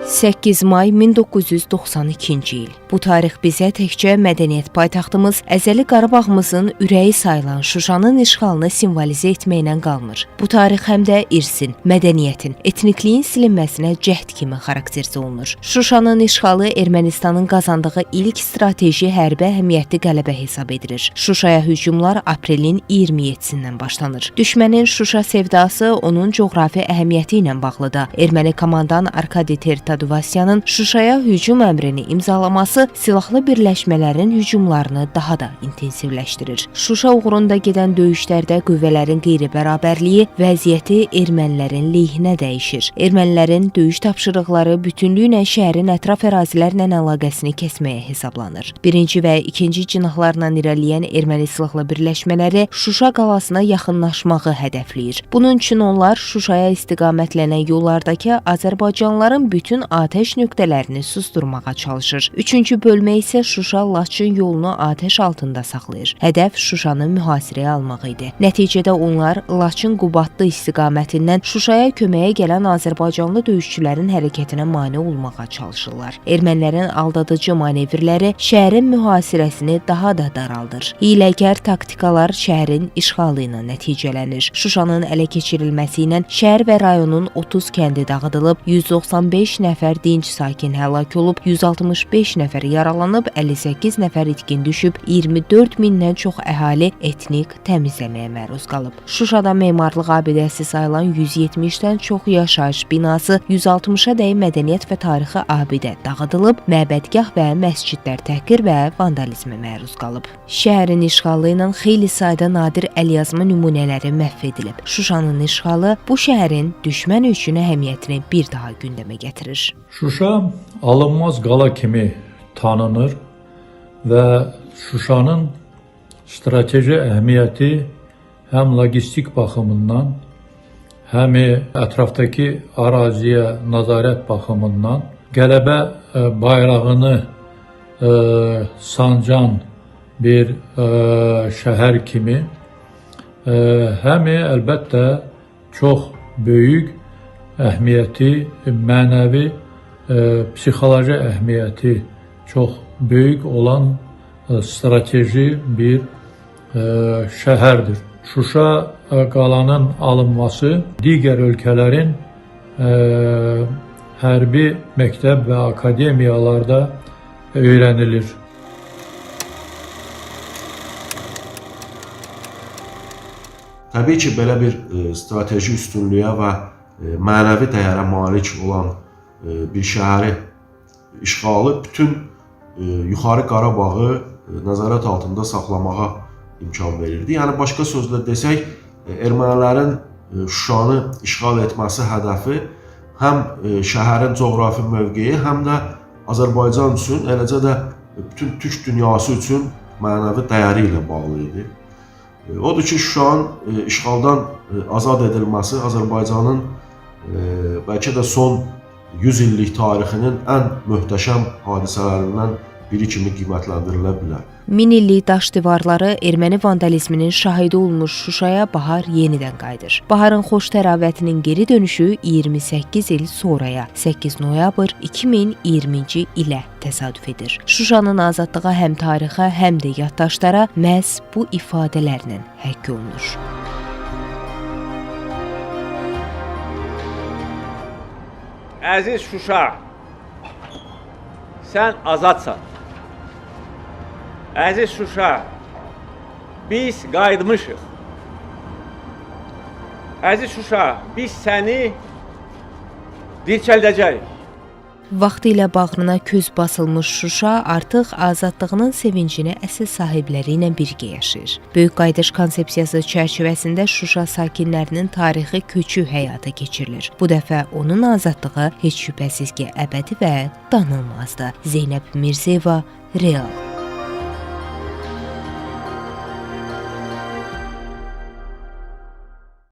8 may 1992-ci il. Bu tarix bizə təkcə mədəniyyət paytaxtımız, əzəli Qarabağımızın ürəyi sayılan Şuşanın işğalını simvolizə etməklə qalmır. Bu tarix həm də irsin, mədəniyyətin, etnikliyin silinməsinə cəhd kimi xarakterizə olunur. Şuşanın işğalı Ermənistanın qazandığı ilk strateji hərbi əhəmiyyətli qələbə hesab edilir. Şuşaya hücumlar aprelin 27-sindən başlanır. Düşmənin Şuşa sevdası onun coğrafi əhəmiyyəti ilə bağlıdır. Erməni komandan Arkadi Tertaduvasyanın Şuşaya hücum əmrini imzalaması silahlı birləşmələrin hücumlarını daha da intensivləşdirir. Şuşa uğrunda gedən döyüşlərdə qüvvələrin qeyri-bərabərliyi vəziyyəti ermənilərin lehinə dəyişir. Ermənilərin döyüş tapşırıqları bütünlüklə şəhərin ətraf ərazilərlə əlaqəsini kəsməyə hesablanır. Birinci və ikinci cinahlarla irəliləyən erməni silahlı birləşmələri Şuşa qalasına yaxınlaşmağı hədəfləyir. Bunun üçün onlar Şuşaya istiqamətlənən yollardakı Azərbaycanlıların bütün atəş nöqtələrini susturmağa çalışır. Üçüncü bölmə isə Şuşa-Laçın yolunu atəş altında saxlayır. Hədəf Şuşanı mühasirəyə almaq idi. Nəticədə onlar Laçın-Qubadlı istiqamətindən Şuşaya köməyə gələn Azərbaycanlı döyüşçülərin hərəkətinə mane olmağa çalışırlar. Ermənilərin aldadıcı manevrləri şəhərin mühasirəsini daha da daraldır. Hiyləgər taktikalar şəhərin işğalı ilə nəticələnir. Şuşanın ələ keçirilməsi ilə şəhər və rayonun 30 kəndi dağıdılıb, 195 nəfər dinc sakin həlak olub, 165 nəfər yaralanıb, 58 nəfər itkin düşüb, 24 mindən çox əhali etnik təmizləməyə məruz qalıb. Şuşada memarlıq abidəsi sayılan 170-dən çox yaşayış binası, 160-a dək mədəniyyət və tarixi abidə dağıdılıb, məbədgah və məscidlər təhqir və vandalizmə məruz qalıb. Şəhərin işğalı ilə xeyli sayda nadir əlyazma nümunələri məhv edilib. Şuşanın işğalı bu şəhərin düşmən üçün əhəmiyyətini bir daha gündəmə gətirir. Şuşa alınmaz qala kimi tanınır və Şuşanın strateji əhəmiyyəti həm logistik baxımından, həm ətrafdakı əraziyə nəzarət baxımından qələbə bayrağını sancan bir şəhər kimi, həm əlbəttə çox böyük əhəmiyyəti, mənəvi, psixoloji əhəmiyyəti çox böyük olan strateji bir şəhərdir. Şuşa qalanın alınması digər ölkələrin hərbi məktəb və akademiyalarda öyrənilir. Təbii ki, belə bir strateji üstünlüyə və mənəvi dəyərə malik olan bir şəhəri işğalı bütün Yuxarı Qarabağı nəzarət altında saxlamağa imkan verirdi. Yəni, başqa sözlə desək, ermənilərin Şuşanı işğal etməsi hədəfi həm şəhərin coğrafi mövqeyi, həm də Azərbaycan üçün, eləcə də bütün türk dünyası üçün mənəvi dəyəri ilə bağlı idi. Odur ki, Şuşanın işğaldan azad edilməsi Azərbaycanın bəlkə də son 100 illik tarixinin ən möhtəşəm hadisələrindən biri kimi qiymətləndirilə bilər. 1000 illik daş divarları erməni vandalizminin şahidi olmuş Şuşaya bahar yenidən qayıdır. Baharın xoş təravətinin geri dönüşü 28 il sonraya, 8 noyabr 2020-ci ilə təsadüf edir. Şuşanın azadlığı həm tarixə, həm də yaddaşlara məhz bu ifadələrlə həkk olunur. Əziz Şuşa, sən azadsan. Əziz Şuşa, biz qayıtmışıq. Əziz Şuşa, biz səni dirçəldəcəyik. Vaxtilə bağrına köz basılmış Şuşa artıq azadlığının sevincini əsl sahibləri ilə birgə yaşayır. Böyük qayıdış konsepsiyası çərçivəsində Şuşa sakinlərinin tarixi köçü həyata keçirilir. Bu dəfə onun azadlığı heç şübhəsiz ki, əbədi və danılmazdır. Zeynəb Mirzəyeva, Real.